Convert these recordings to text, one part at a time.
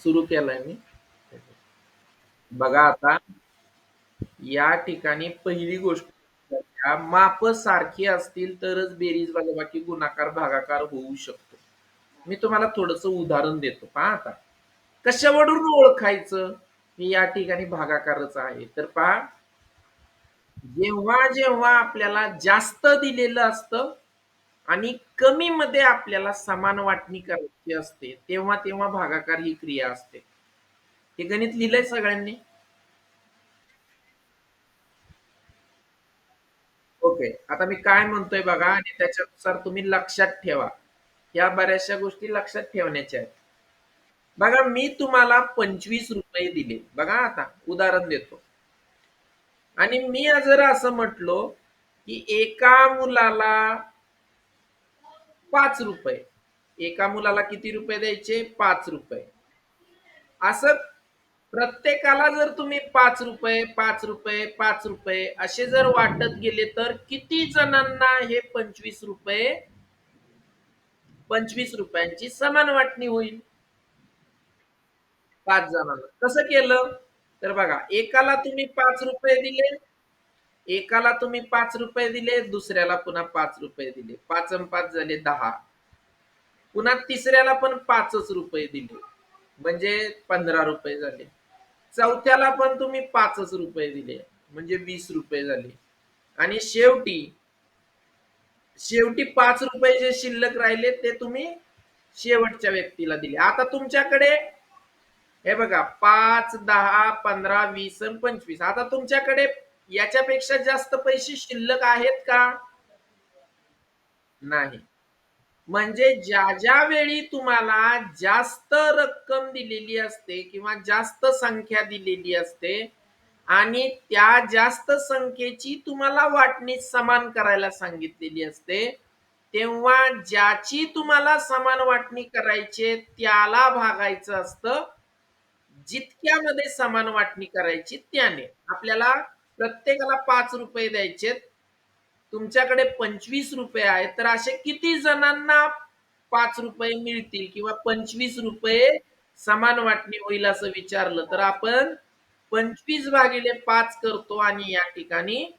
सुरू केलाय मी. बघा आता या ठिकाणी पहिली गोष्ट, माप सारखी असतील तरच बेरीज वजाबाकी गुणाकार भागाकार होऊ शकतो. मी तुम्हाला थोडस उदाहरण देतो, पहा आता कशावरून ओळखायचं की या ठिकाणी भागाकारच आहे. तर पहा, जेव्हा जेव्हा आपल्याला जास्त दिलेलं असतं आणि कमी मध्ये आपल्याला समान वाटणी करायची असते, तेव्हा तेव्हा भागाकार ही क्रिया असते. हे गणित लिहिलंय सगळ्यांनी? ओके. आता मी काय म्हणतोय बघा आणि त्याच्यानुसार तुम्ही लक्षात ठेवा. या बऱ्याचशा गोष्टी लक्षात ठेवण्याच्या आहेत. बघा, मी तुम्हाला ₹25 दिले. बघा आता उदाहरण देतो. आणि मी जर असं म्हटलो, की एका मुलाला ₹5, एका मुलाला किती रुपये द्यायचे? ₹5. असं प्रत्येकाला जर तुम्ही ₹5, ₹5, ₹5 असे जर वाटत गेले, तर किती जणांना हे ₹25 ₹25ची समान वाटणी होईल? 5 जणांना. कसं केलं? तर बघा, एकाला तुम्ही ₹5 दिले, एकाला तुम्ही ₹5 दिले, दुसऱ्याला पुन्हा ₹5 दिले. 5 अन् 5 झाले 10. पुन्हा तिसऱ्याला पण ₹5 दिले. म्हणजे ₹15 झाले. चौथ्याला पण तुम्ही ₹5 दिले. म्हणजे ₹20 झाले. आणि शेवटी शेवटी ₹5 जे शिल्लक राहिले ते तुम्ही शेवटच्या व्यक्तीला दिले. आता तुमच्याकडे हे बघा, 5, 10, 15, 20 आणि 25. आता तुमच्याकडे याच्यापेक्षा जास्त पैसे शिल्लक आहेत का? नाही. म्हणजे ज्या ज्या वेळी तुम्हाला जास्त रक्कम दिलेली असते किंवा जास्त संख्या दिलेली असते आणि त्या जास्त संख्येची तुम्हाला वाटणी समान करायला सांगितलेली असते, तेव्हा ज्याची तुम्हाला समान वाटणी करायची त्याला भागायचं असतं, जितक्यामध्ये समान वाटणी करायची त्याने. आपल्याला प्रत्येकाला ₹5 द्यायचे, तुमच्याकडे ₹25 आहेत, तर असे किती जणांना ₹5 मिळतील किंवा ₹25 समान वाटणी होईल असं विचारलं, तर आपण 25/5 करतो आणि या ठिकाणी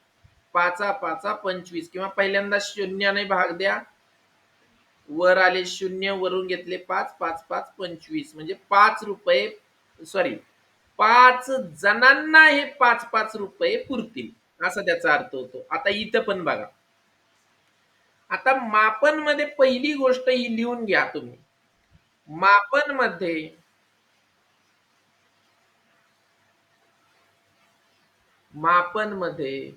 5 5 25 किंवा पहिल्यांदा शून्याने भाग द्या. वर आले 0, वरून घेतले 5, 5 5 25 म्हणजे ₹5, सॉरी, 5 जणांना हे ₹5 पुरतील, असा त्याचा अर्थ होतो. आता इथं पण बघा. आता मापन मध्ये पहिली गोष्ट ही लिहून घ्या तुम्ही. मापन मध्ये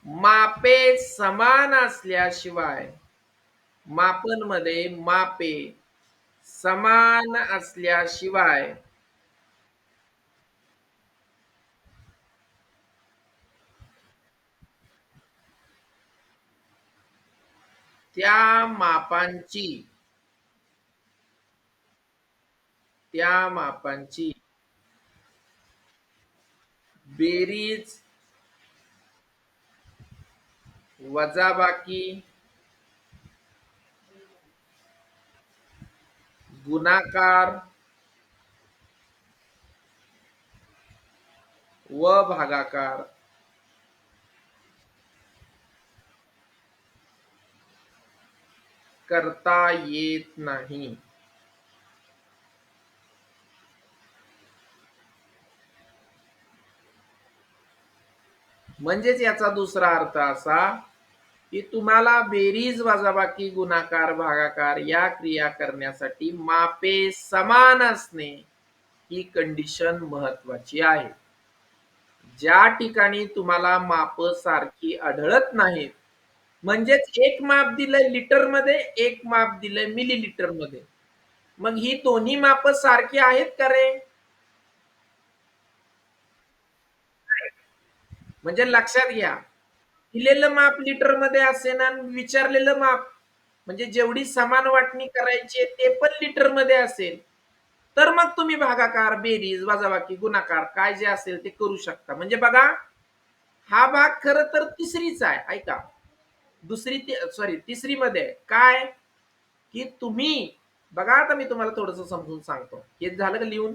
मापे समान असल्याशिवाय, मापन मध्ये मापे समान असल्याशिवाय त्या मापांची बेरीज वजाबाकी गुणाकार व भागाकार करता येत नाही. म्हणजेच याचा दुसरा अर्थ असा की तुम्हाला बेरीज वजाबाकी गुणाकार भागाकार या क्रिया करण्यासाठी मापे समान असणे ही कंडिशन महत्वाची आहे. ज्या ठिकाणी तुम्हाला माप सारखी आढळत नाहीत, म्हणजेच एक माप दिलंय लिटर मध्ये, एक माप दिलंय मिलीलीटर मध्ये, मग ही दोन्ही माप सारखी आहेत का रे? म्हणजे लक्षात घ्या, दिलेलं माप लिटर मध्ये असेल आणि विचारलेलं माप म्हणजे जेवढी समान वाटणी करायची ते पण लिटर मध्ये असेल, तर मग तुम्ही भागाकार बेरीज वजाबाकी गुणाकार काय जे असेल ते करू शकता. म्हणजे बघा, हा भाग खर तर तिसरीच आहे, ऐका. दुसरी सॉरी तिसरी मध्ये काय, की तुम्ही बघा आता मी तुम्हाला थोडंसं समजून सांगतो. हे झालं का लिहून?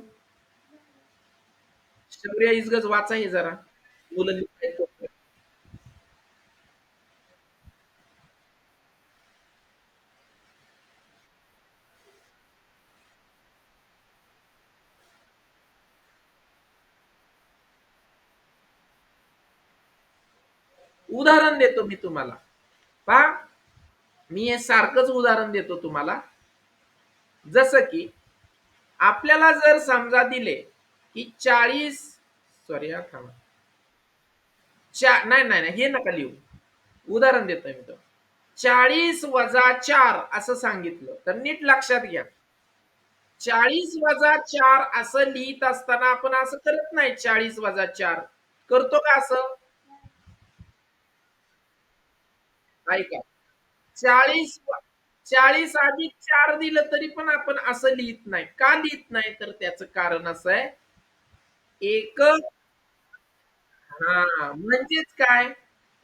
शौर्य इजगज वाचा हे जरा. मुलं लिहितायत. उदाहरण देतो मी तुम्हाला. पहा, मी हे सारखंच उदाहरण देतो तुम्हाला. जसं की आपल्याला जर समजा दिले, की 40 सॉरी हां, थांबा. नाही, नाही, नाही. हे नका लिहू. उदाहरण देतोय मी तो. 40 वजा 4 असं सांगितलं, तर नीट लक्षात घ्या. 40 वजा 4 असं लिहित असताना आपण असं करत नाही 40 वजा 4. करतो का असं? ऐका. 40 40 अधिक 4 दिलं तरी पण आपण असं लिहित नाही. का लिहित नाही? तर त्याचं कारण असं आहे, एकक हां, म्हणजेच काय,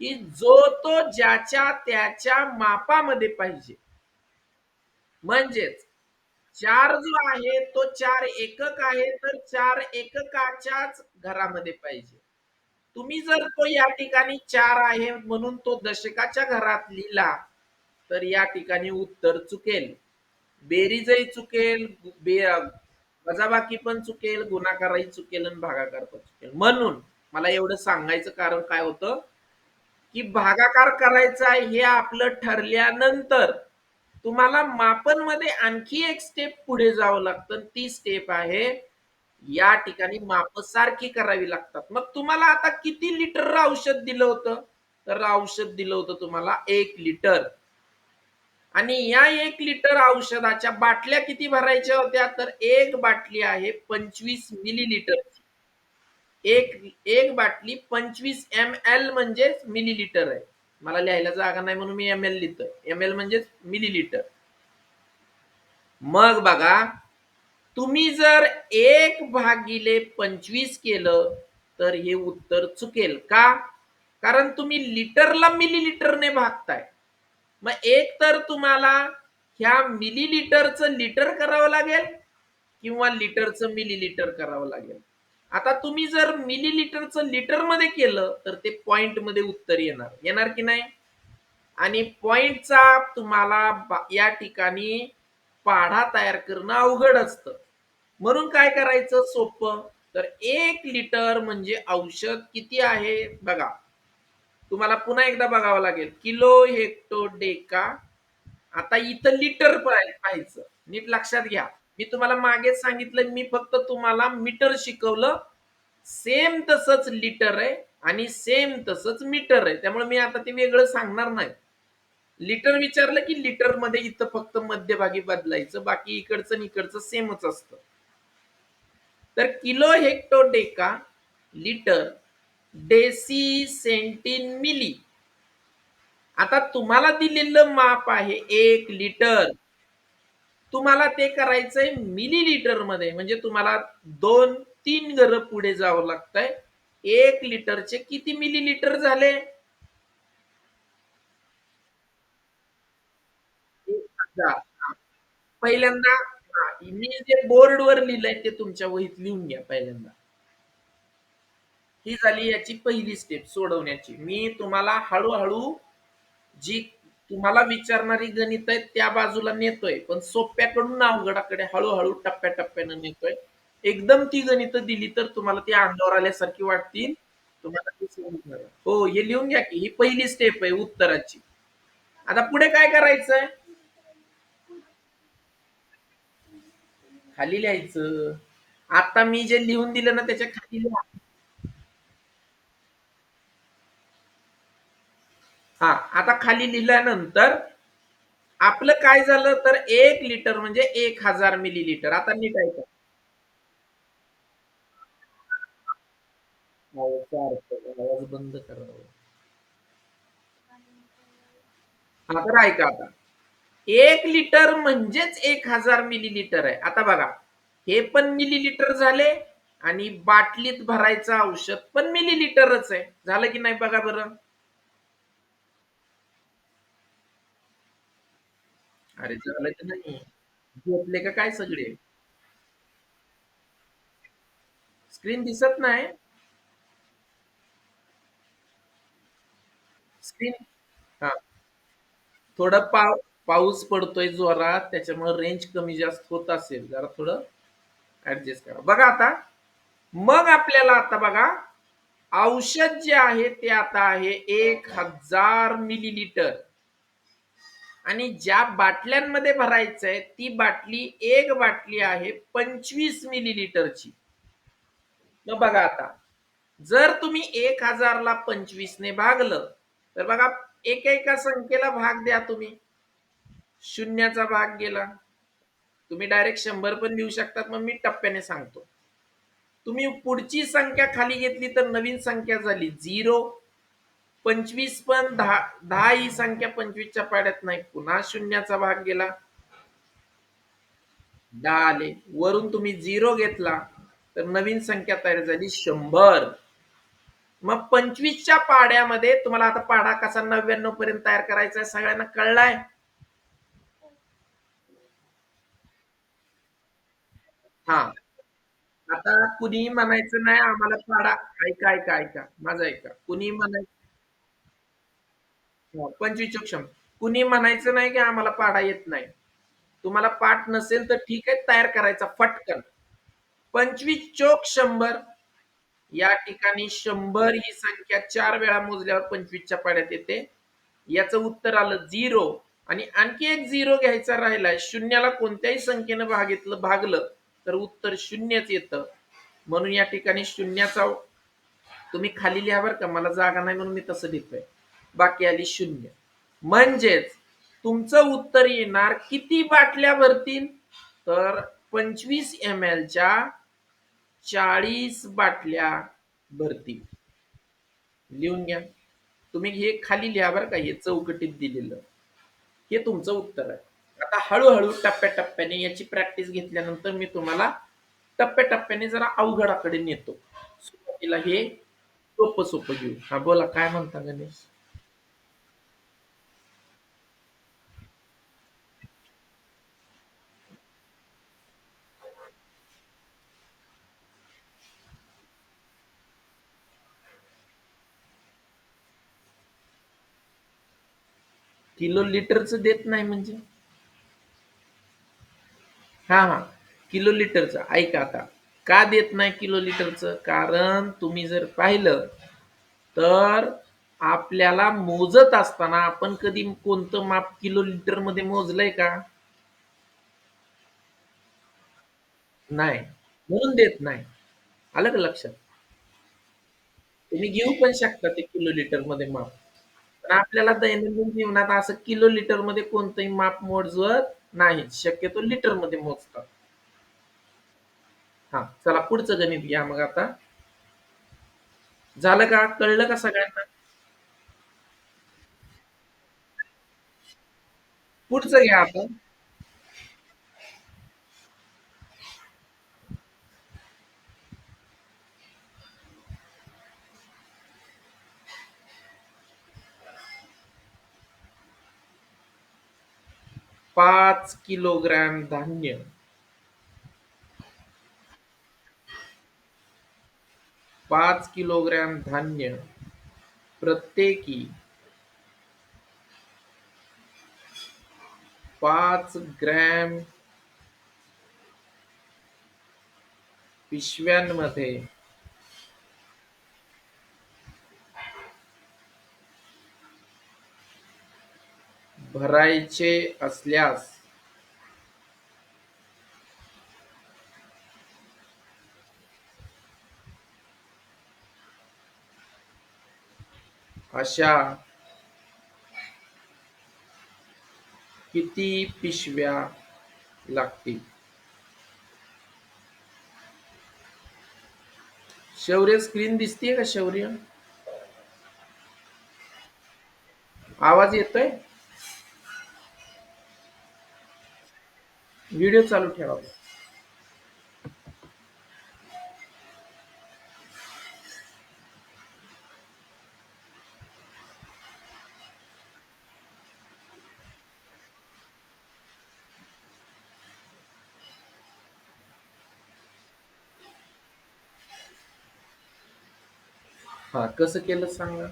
की जो तो ज्याच्या त्याच्या मापामध्ये पाहिजे. म्हणजेच 4 जो आहे तो 4 एकक आहे, तर 4 एककाच्याच घरामध्ये पाहिजे. तुम्ही जर तो या ठिकाणी 4 आहे म्हणून तो दशकाच्या घरात लिहिला, तर या ठिकाणी उत्तर चुकेल. बेरीजही चुकेल, वजाबाकी पण चुकेल, गुणाकारही चुकेल आणि भागाकार पण चुकेल. म्हणून मला एवढं सांगायचं कारण काय होतं, की भागाकार करायचा हे आपलं ठरल्यानंतर तुम्हाला मापनमध्ये आणखी एक स्टेप पुढे जावं लागतं. ती स्टेप आहे या ठिकाणी माप सारखी करावी लागतात. मग तुम्हाला आता किती लिटर औषध दिलं होतं? तर औषध दिलं होतं तुम्हाला 1 लिटर. आणि या 1 लिटर औषधाच्या बाटल्या किती भरायच्या होत्या? तर एक बाटली आहे 25 मिलीलिटरची. एक बाटली 25 एम-एल म्हणजेच मिलीलिटर आहे. मला लिहायला जागा नाही म्हणून मी एम-एल लिहितोय. एम-एल म्हणजेच मिलीलिटर. मग बघा, तुम्ही जर 1/25 केलं, तर हे उत्तर चुकेल. का? कारण तुम्ही लिटरला मिलीलिटरने भागताय. मग एक तर तुम्हाला ह्या मिलीलिटरचं लिटर करावं लागेल किंवा लिटरचं मिलीलिटर करावं लागेल. आता तुम्ही जर मिलीलिटरचं लिटरमध्ये केलं, तर ते पॉइंटमध्ये उत्तर येणार. येणार की नाही? आणि पॉइंटचा तुम्हाला या ठिकाणी पाढा तयार करणं अवघड असतं. म्हणून काय करायचं सोपं? तर 1 लिटर म्हणजे औषध किती आहे बघा. तुम्हाला पुन्हा एकदा बघावं लागेल. Kilo, hecto, deca. आता इथं लिटर पाहायचं. नीट लक्षात घ्या. मी तुम्हाला मागेच सांगितलं, मी फक्त तुम्हाला मीटर शिकवलं. सेम तसंच लिटर आहे आणि सेम तसंच मीटर आहे. त्यामुळे मी आता ते वेगळं सांगणार नाही. लिटर विचारलं की लिटरमध्ये इथं फक्त मध्यभागी बदलायचं. बाकी इकडचं आणि इकडचं सेमच असतं. तर kilo, hecto, deca, litre, deci, centi, milli. आता तुम्हाला दिलेलं माप आहे 1 लिटर. तुम्हाला ते करायचंय मिलीलिटर मध्ये, म्हणजे तुम्हाला 2-3 घरं पुढे जावं लागतंय. 1 लिटरचे किती मिलीलिटर झाले? 1000. पहिल्यांदा मी जे बोर्डवर लिहिलंय ते तुमच्या वहीत लिहून घ्या पहिल्यांदा. ही झाली याची पहिली स्टेप सोडवण्याची. मी तुम्हाला हळू जी तुम्हाला विचारणारी गणित आहेत त्या बाजूला नेतोय, पण सोप्याकडून अवघडाकडे हळूहळू टप्प्याटप्प्याने नेतोय. एकदम ती गणितं दिली तर तुम्हाला ती अंगावर आल्यासारखी वाटतील. तुम्हाला ती समजणार. हो, हे लिहून घ्या की ही पहिली स्टेप आहे उत्तराची. आता पुढे काय करायचंय? खाली लिहायचं. आता मी जे लिहून दिलं ना त्याच्या खाली लिहा. हा, आता खाली लिहिल्यानंतर आपलं काय झालं तर 1 लिटर म्हणजे 1000 मिलीलिटर. आता नीट ऐका. आवाज बंद करावा. हा, तर ऐका आता. 1 लिटर म्हणजेच 1000 मिलीलिटर आहे. आता बघा, हे पण मिलीलिटर झाले आणि बाटलीत भरायचं औषध पण मिलीलिटरच आहे. झालं की नाही बघा बरं? अरे झालं की नाही? झोपले का काय सगळे? स्क्रीन दिसत नाही. स्क्रीन. हा. थोडं पाऊस पडतोय जोरात, त्याच्यामुळे रेंज कमी जास्त होत असेल, जरा थोडं ऍडजस्ट करा. बघा आता, मग आपल्याला आता बघा, औषध जे आहे ते आता आहे 1000 मिलीलिटर. आणि ज्या बाटल्यांमध्ये भरायचंय ती बाटली, एक बाटली आहे 25 मिलीलिटरची. मग बघा आता, जर तुम्ही 1000ला 25ने भागलं, तर बघा, एका संख्येला भाग द्या तुम्ही. शून्याचा भाग गेला. तुम्ही डायरेक्ट 100 पण लिहू शकतात, मग मी टप्प्याने सांगतो. तुम्ही पुढची संख्या खाली घेतली तर नवीन संख्या झाली 0. 25 पण 10, 10 ही संख्या 25च्या पाड्यात नाही, पुन्हा शून्याचा भाग गेला, 10 आले. वरून तुम्ही 0 घेतला तर नवीन संख्या तयार झाली 100. मग 25च्या पाड्यामध्ये तुम्हाला आता पाढा कसा 99 पर्यंत तयार करायचा आहे सगळ्यांना कळलाय? हा. आता कुणी म्हणायचं नाही आम्हाला पाढा. ऐका ऐका ऐका, माझं ऐका. कुणी म्हणायचं 25 चोक 100. कुणी म्हणायचं नाही की आम्हाला पाढा येत नाही. तुम्हाला पाठ नसेल तर ठीक आहे, तयार करायचा फटकन. 25 चोक 100. या ठिकाणी 100 ही संख्या 4 वेळा मोजल्यावर 25च्या पाड्यात येते. याचं उत्तर आलं 0. आणि आणखी एक 0 घ्यायचा राहिलाय. शून्याला कोणत्याही संख्येनं भागलं तर उत्तर शून्यच येतं. म्हणून या ठिकाणी शून्याचा तुम्ही खाली लिहा बरं का, मला जागा नाही म्हणून मी तसं लिहितोय. बाकी आली 0. म्हणजेच तुमचं उत्तर येणार किती बाटल्या भरतील, तर 25 ml च्या 40 बाटल्या भरतील. लिहून घ्या. तुम्ही हे खाली लिहा बरं का, हे चौकटीत दिलेलं. हे तुमचं उत्तर आहे. आता हळूहळू टप्प्याटप्प्याने याची प्रॅक्टिस घेतल्यानंतर मी तुम्हाला टप्प्याटप्प्याने जरा अवघडाकडे नेतो. सुरुवातीला हे सोपं सोपं घेऊ. हा बोला, काय म्हणता गणेश? किलो लिटरचं देत नाही म्हणजे? हा हा, किलो लिटरचं ऐका आता. का देत नाही किलो लिटरचं? कारण तुम्ही जर पाहिलं तर आपल्याला मोजत असताना आपण कधी कोणतं माप किलो लिटर मध्ये मोजलंय का? नाही. म्हणून देत नाही. आलं का लक्षात? तुम्ही घेऊ पण शकता ते किलो लिटर मध्ये माप. पण आपल्याला दैनंदिन जीवनात असं किलो लिटर मध्ये कोणतंही माप मोजत नाही, शक्यतो लिटर मध्ये मोजतात. हा, चला पुढचं गणित घ्या मग आता. झालं का? कळलं का सगळ्यांना? पुढचं घ्या आता. 5 किलोग्रॅम धान्य. 5 किलोग्रॅम धान्य प्रत्येकी 5 ग्रॅम पिशव्यांमध्ये भरायचे असल्यास अशा किती पिशव्या लागतील? शौर्य, स्क्रीन दिसतीये का शौर्य? आवाज येतोय? व्हिडिओ चालू ठेवा. हा, कसं केलं सांगा.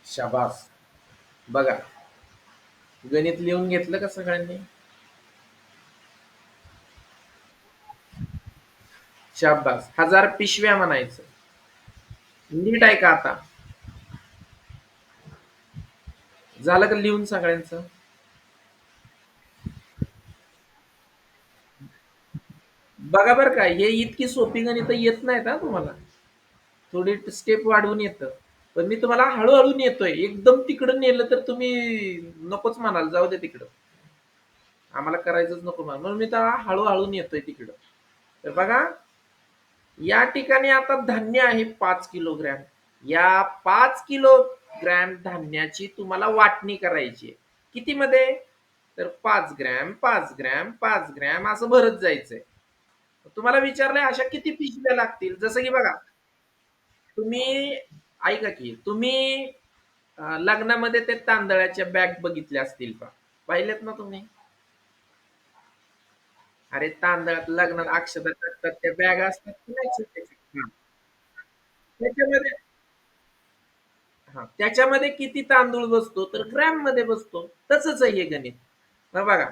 शाबास. बघा, गणित लिहून घेतलं का सगळ्यांनी? शाबास. 1000 पिशव्या म्हणायचं. नीट आहे का आता? झालं का लिहून सगळ्यांचं? बघा बरं का, हे इतकी सोपी गणित येत नाहीत हा तुम्हाला. थोडी स्टेप वाढवून येतं. पण मी तुम्हाला हळूहळू नेतोय. एकदम तिकडं नेलं तर तुम्ही नकोच म्हणाल, जाऊ दे तिकडं. आम्हाला करायचंच नको म्हणून मी तर हळूहळू नेतोय तिकडं. तर बघा, या ठिकाणी आता धान्य आहे 5 किलोग्रॅम. या 5 किलोग्रॅम धान्याची तुम्हाला वाटणी करायची आहे. किती मध्ये? तर 5 ग्रॅम, 5 ग्रॅम, 5 ग्रॅम असं भरत जायचंय. तुम्हाला विचारलंय अशा किती पिशव्या लागतील? जसं की बघा, तुम्ही ऐका की तुम्ही लग्नामध्ये ते तांदळाच्या बॅग बघितल्या असतील का? पाहिलेत ना तुम्ही? अरे तांदळात लग्नात अक्षता टाकतात त्या बॅग असतात की नाही छोट्या. हा. त्याच्यामध्ये त्याच्यामध्ये किती तांदूळ बसतो? तर ग्रॅम मध्ये बसतो. तसंच आहे हे गणित. मग बघा,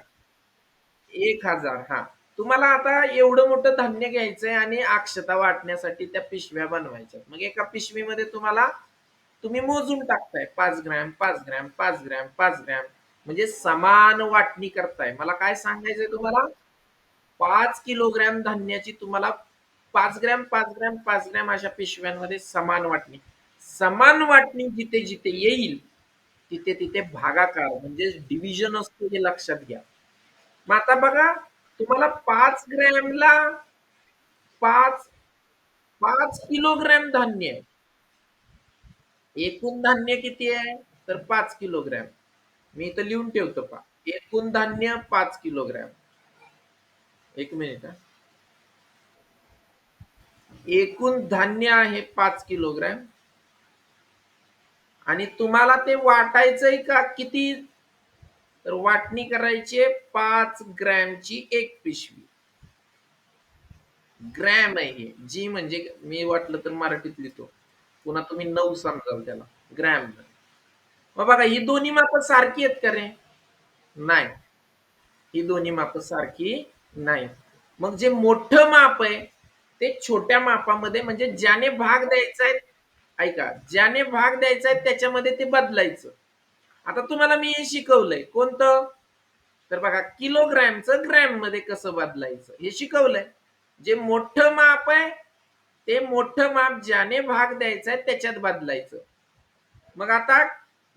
1000. हा, तुम्हाला आता एवढं मोठं धान्य घ्यायचंय आणि अक्षता वाटण्यासाठी त्या पिशव्या बनवायच्या. मग एका पिशवीमध्ये तुम्हाला तुम्ही मोजून टाकताय 5 ग्रॅम, 5 ग्रॅम, 5 ग्रॅम, 5 ग्रॅम, म्हणजे समान वाटणी करताय. मला काय सांगायचंय तुम्हाला? 5 किलोग्रॅम धान्याची तुम्हाला 5 ग्रॅम, 5 ग्रॅम, 5 ग्रॅम अशा पिशव्यांमध्ये समान वाटणी. समान वाटणी जिथे जिथे येईल तिथे तिथे भागाकार म्हणजे डिव्हिजन असतो, हे लक्षात घ्या. मग आता बघा, तुम्हाला 5 ग्रॅमला 5 5 किलोग्रॅम धान्य आहे. एकूण धान्य किती आहे? तर 5 किलोग्रॅम. मी इथं लिहून ठेवतो पहा. एकूण धान्य 5 किलोग्रॅम. एक मिनिट हा. एकूण धान्य आहे 5 किलोग्रॅम. आणि तुम्हाला ते वाटायचंय का किती? तर वाटणी करायची 5 ग्रॅमची एक पिशवी. ग्रॅम आहे हे. जी म्हणजे मी वाटलं तर मराठीत लिहितो. पुन्हा तुम्ही 9 समजाल त्याला. ग्रॅम. मग बघा, ही दोन्ही माप सारखी आहेत का रे? नाही. ही दोन्ही माप सारखी नाही. मग जे मोठं माप आहे ते छोट्या मापामध्ये, म्हणजे ज्याने भाग द्यायचा आहे, ऐका, ज्याने भाग द्यायचा आहे त्याच्यामध्ये ते बदलायचं. आता तुम्हाला मी हे शिकवलंय कोणतं? तर बघा, किलोग्रॅमचं ग्रॅम मध्ये कसं बदलायचं हे शिकवलंय. जे मोठं माप आहे ते मोठं माप ज्याने भाग द्यायचा आहे त्याच्यात बदलायचं. मग आता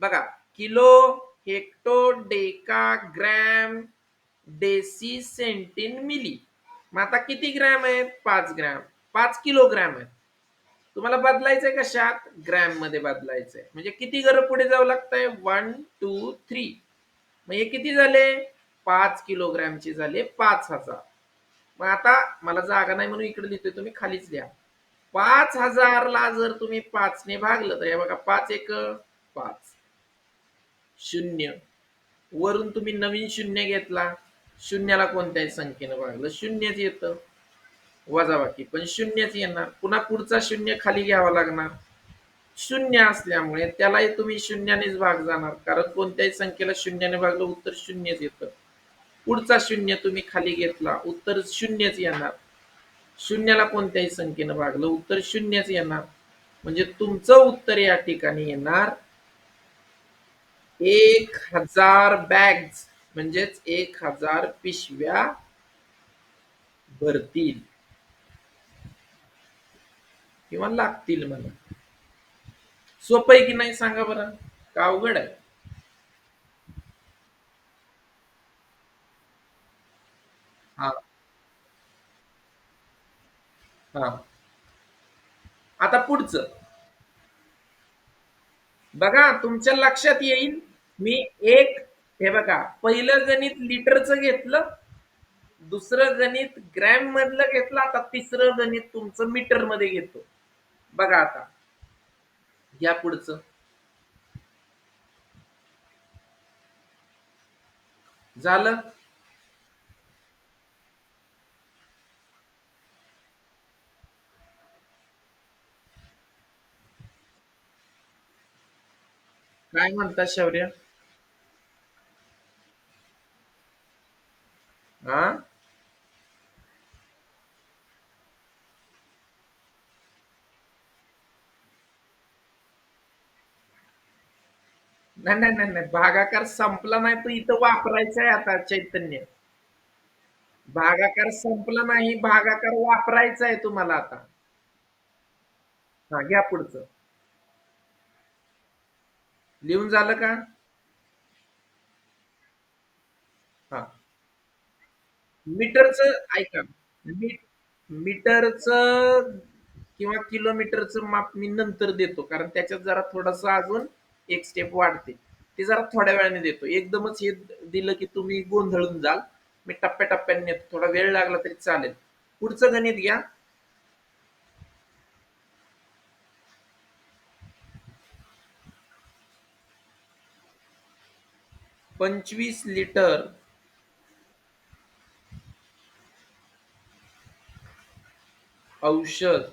बघा, kilo, hecto, deca, gram, deci, centi, milli. मग आता किती ग्रॅम आहेत? 5 ग्रॅम. 5 किलोग्रॅम आहेत. तुम्हाला बदलायचंय कशात? ग्रॅम मध्ये बदलायचंय. म्हणजे किती घर पुढे जावं लागतंय? 1, 2, 3. मग हे किती झाले? 5 किलोग्रॅमचे झाले 5,000. मग आता मला जागा नाही म्हणून इकडे लिहितोय, तुम्ही खालीच लिहा. 5,000 ला जर तुम्ही 5 ने भागलं तर हे बघा, 5 एक 5, शून्य. वरून तुम्ही नवीन शून्य घेतला. शून्याला कोणत्याही संख्येनं भागलं शून्यच येतं. वजाबाकी पण शून्यच येणार. पुन्हा पुढचा शून्य खाली घ्यावा लागणार. शून्य असल्यामुळे त्यालाही तुम्ही शून्यानेच भाग जाणार, कारण कोणत्याही संख्येला शून्याने भागलं उत्तर शून्यच येतं. पुढचा शून्य तुम्ही खाली घेतला, उत्तर शून्यच येणार. शून्याला कोणत्याही संख्येनं भागलं उत्तर शून्यच येणार. म्हणजे तुमचं उत्तर या ठिकाणी येणार 1,000 बॅग्स, म्हणजेच 1,000 पिशव्या भरतील किंवा लागतील. मला सोपं आहे की नाही सांगा बरं, का अवघड आहे? हा. हा. आता पुढचं बघा, तुमच्या लक्षात येईल. मी एक, हे बघा, पहिलं गणित लिटरचं घेतलं, दुसरं गणित ग्रॅम मधलं घेतलं, आता तिसरं गणित तुमचं मीटर मध्ये घेतो. बघा आता, घ्या पुढचं. झालं. काय म्हणता शौर्य? हा, नाही नाही नाही नाही, भागाकार संपला नाही, तो इथं वापरायचा आहे आता चैतन्य. भागाकार संपला नाही, भागाकार वापरायचा आहे तुम्हाला आता. हा, घ्या पुढचं. लिहून झालं का? हा, मीटरचं ऐका. मी मीटरचं किंवा किलोमीटरचं माप मी नंतर देतो, कारण त्याच्यात जरा थोडस अजून एक स्टेप वाढते. ते जरा थोड्या वेळाने देतो. एकदमच हे दिलं की तुम्ही गोंधळून जाल. मी टप्प्याटप्प्याने नेतो, थोडा वेळ लागला तरी चालेल. पुढचं गणित घ्या. 25 लिटर औषध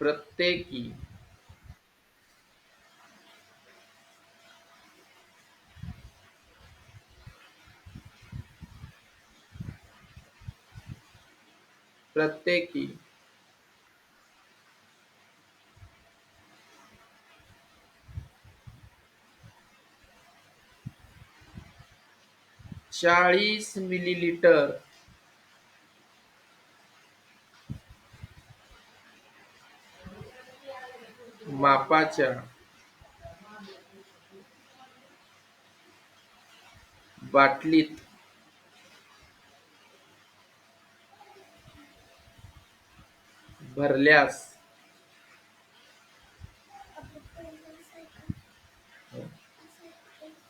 प्रत्येकी प्रत्येकी 40 मिलीलीटर मापाच्या बाटलीत भरल्यास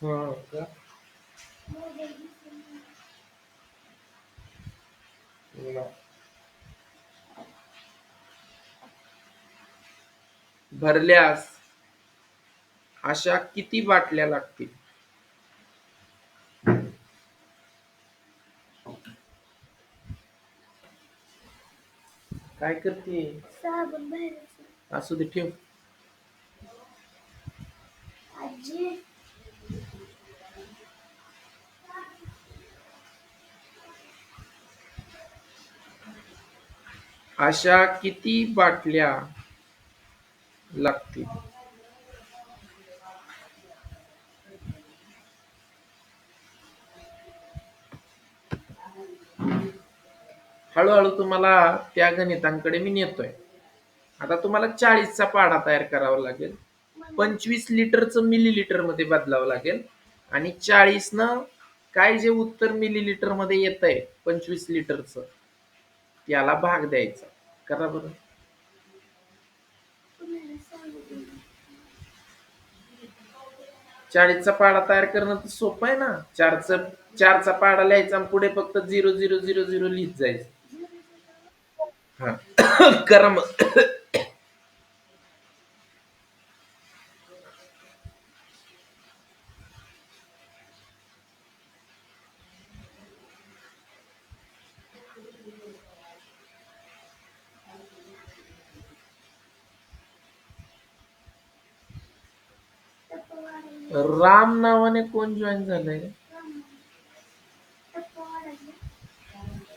हा का? भरल्यास अशा किती बाटल्या लागतील? काय करते? असू दे, ठेव. अशा किती बाटल्या लागतील? हळूहळू तुम्हाला त्या गणितांकडे मी नेतोय. आता तुम्हाला 40चा पाढा तयार करावा लागेल. 25 लिटरचं मिलीलीटर मध्ये बदलावं लागेल. आणि 40 न काय जे उत्तर मिलीलीटर मध्ये येत आहे 25 लिटरचं, त्याला भाग द्यायचा. करा बरं. 40चा पाढा तयार करणं तर सोपं आहे ना. चारचा पाढा लिहायचा आणि पुढे फक्त 0 0 0 0 लिहित जायचं. हा. करा मग. राम नावाने कोण जॉईन झालंय?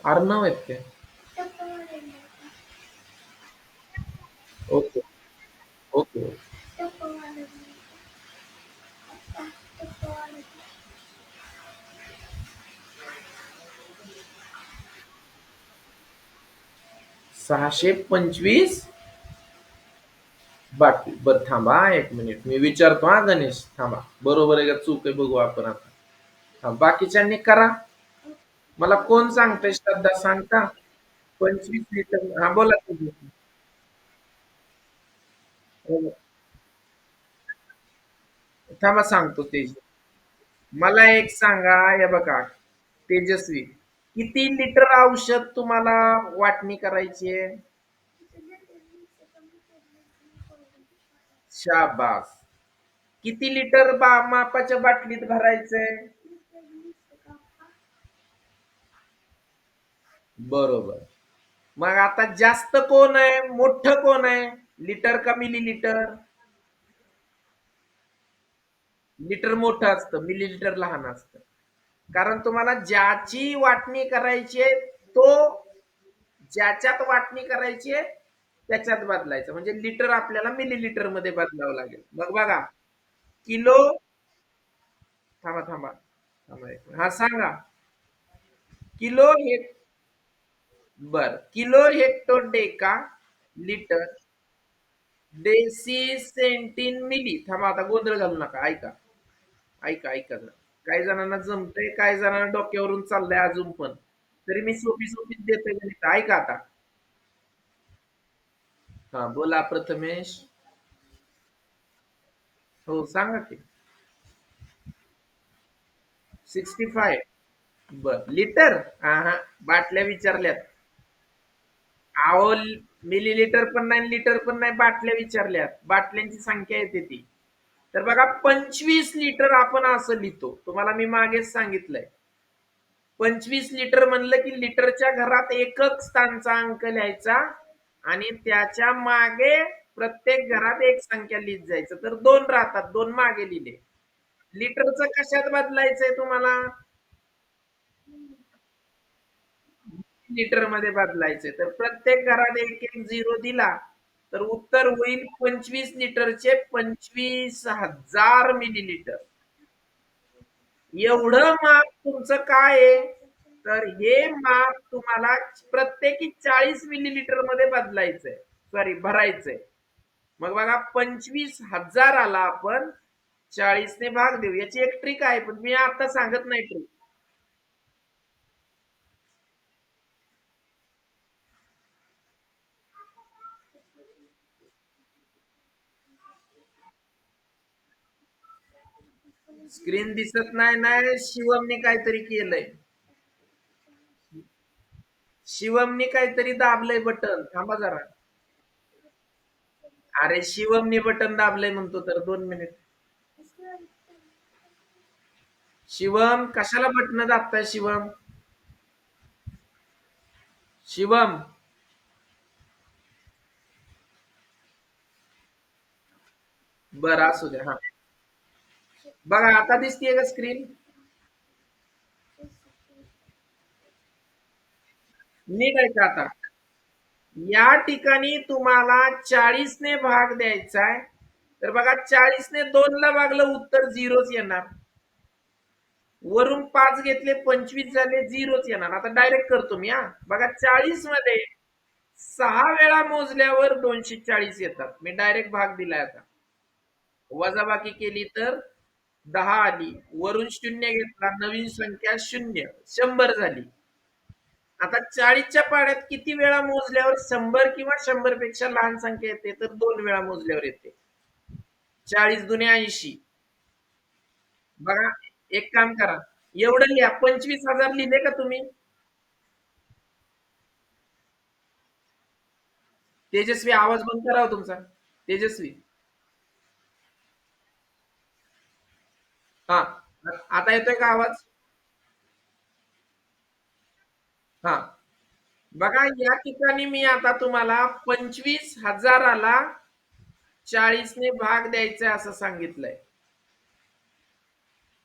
अर्णव आहेत ते. Okay okay. 625 बाटली. बरं थांबा, 1 मिनिट मी विचारतो. हा गणेश, थांबा. बरोबर आहे का चूक आहे बघू आपण आता. हा, बाकीच्यांनी करा. मला कोण सांगतंय? श्रद्धा सांगता. 25 लिटर. हा, बोला तुम्ही. हो. थांबा सांगतो तेज. मला एक सांगा, हे बघा तेजस्वी, किती लिटर औषध तुम्हाला वाटणी करायची आहे? शाबास. किती लिटर मापाच्या बाटलीत भरायचंय? बरोबर. मग आता जास्त कोण आहे, मोठं कोण आहे, लिटर का मिलीलिटर? लिटर मोठं असतं, मिलीलिटर लहान असतं. कारण तुम्हाला ज्याची वाटणी करायची आहे तो, ज्याच्यात वाटणी करायची आहे त्याच्यात बदलायचं, म्हणजे लिटर आपल्याला मिलीलिटर मध्ये बदलावं लागेल. मग बघा, किलो, थांबा थांबा थांबा हा सांगा. किलो हे, बर, kilo hectare deca litre deci centi milli. थांबा, आता गोंधळ घालू नका, ऐका ऐका ऐका जरा. काही जणांना जमतंय, काही जणांना डोक्यावरून चाललंय अजून पण, तरी मी सोपी सोपीच देतोय गणित, ऐका आता. हा बोला प्रथमेश. हो सांगा की. 65. बर, लिटर? हा हा, बाटल्या विचारल्यात. अहो, मिलीलिटर पण नाही, लिटर पण नाही, बाटल्या विचारल्यात, बाटल्यांची संख्या येते ती. तर बघा, 25 लिटर आपण असं लिहितो, तुम्हाला मी मागेच सांगितलंय. 25 लिटर म्हणलं की लिटरच्या घरात एकक स्थानचा अंक लिहायचा आणि त्याच्या मागे प्रत्येक घरात एक संख्या लिहित जायचं, तर दोन राहतात, दोन मागे लिहिले. लिटरचं कशात बदलायचंय तुम्हाला? लिटर मध्ये बदलायचे, तर प्रत्येक घरात एक एक झिरो दिला तर उत्तर होईल 25 लिटरचे 25,000 मिलीलिटर. एवढं माप तुमचं काय आहे? तर हे माप तुम्हाला प्रत्येकी 40 मिलीलिटर मध्ये बदलायचंय, सॉरी भरायचंय. मग बघा, 25,000 आपण 40 ने भाग देऊ. याची एक ट्रिक आहे, पण मी आता सांगत नाही ट्रिक. स्क्रीन दिसत नाही, नाही शिवमने काहीतरी केलंय. शिवमने काहीतरी दाबलंय बटन, थांबा जरा. अरे शिवमने बटन दाबलंय म्हणतो, तर 2 मिनिट. शिवम, कशाला बटन दाबताय शिवम? शिवम, बरं असू द्या. हा बघा, आता दिसतीये का स्क्रीन? नीट आहे का आता? या ठिकाणी तुम्हाला 40 ने भाग द्यायचा आहे, तर बघा 40 ने 2 ला भागलं, उत्तर झिरोच येणार. वरून 5 घेतले, 25 झाले, झिरोच येणार. आता डायरेक्ट करतो मी. हा बघा, 40 मध्ये 6 वेळा मोजल्यावर 240 येतात. मी डायरेक्ट भाग दिलाय. आता वजाबाकी केली तर 10 आली, वरून शून्य घेतला, नवीन संख्या शून्य, 100 झाली. आता 40च्या पाड्यात किती वेळा मोजल्यावर 100 किंवा 100 पेक्षा लहान संख्या येते? तर 2 वेळा मोजल्यावर येते. 40 दुने 80. बघा, एक काम करा, एवढं लिहा. 25,000 लिहिले का तुम्ही? तेजस्वी, आवाज बंद करा हो तुमचा. तेजस्वी, हा, आता येतोय का आवाज? हा बघा, या ठिकाणी मी आता तुम्हाला 25,000ला 40 ने भाग द्यायचा असं सांगितलंय.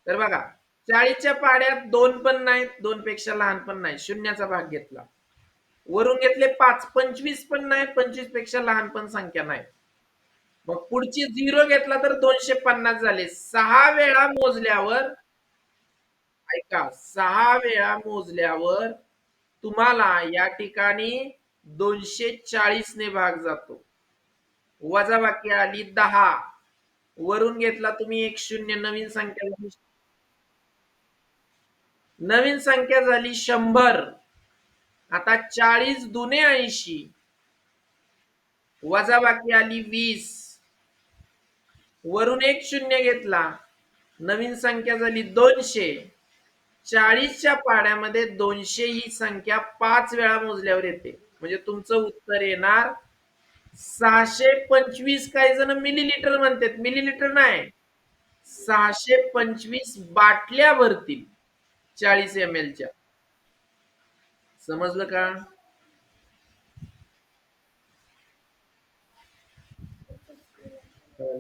तर बघा, 40च्या पाड्यात 2 पण नाही, 2 पेक्षा लहान पण नाही, शून्याचा भाग घेतला. वरून घेतले 5, 25 पण नाही, 25 पेक्षा लहान पण संख्या नाही. मग पुढची 0 घेतला तर 250 झाले. 6 वेळा मोजल्यावर, ऐका, 6 वेळा मोजल्यावर तुम्हाला या ठिकाणी 240 ने भाग जातो. वजाबाकी आली 10, वरून घेतला तुम्ही एक शून्य, नवीन संख्या झाली, नवीन संख्या झाली 100. आता 40 दुने 80, वजाबाकी आली 20, वरून एक शून्य घेतला, नवीन संख्या झाली 200. 40च्या पाड्यामध्ये 200 ही संख्या 5 वेळा मोजल्यावर येते. म्हणजे तुमचं उत्तर येणार 625. काही जण मिलीलिटर म्हणतात, मिलीलिटर नाही, 625 बाटल्या भरतील 40 ml च्या. समजलं का?